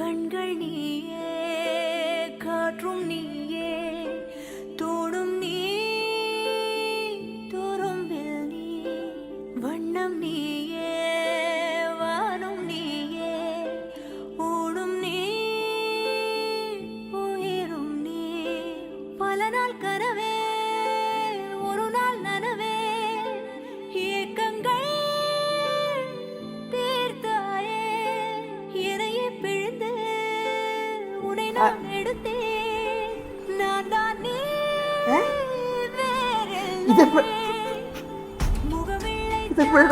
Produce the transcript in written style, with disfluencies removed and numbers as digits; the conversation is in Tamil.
கண்கள் நீயே காற்றும் நீயே தோடும் நீ துரும்பில் நீ வண்ணம் நீயே வானும் நீயே ஊடும் நீ உயிரும் நீ பல நாள் கனவே ஒரு நாள் நனவே ஏக்கங்கள் தீர்த்தாயே இறையை பிழிந்து உன்னை நான் எடுத்தேன் நான் தான் நீ இது எப்படி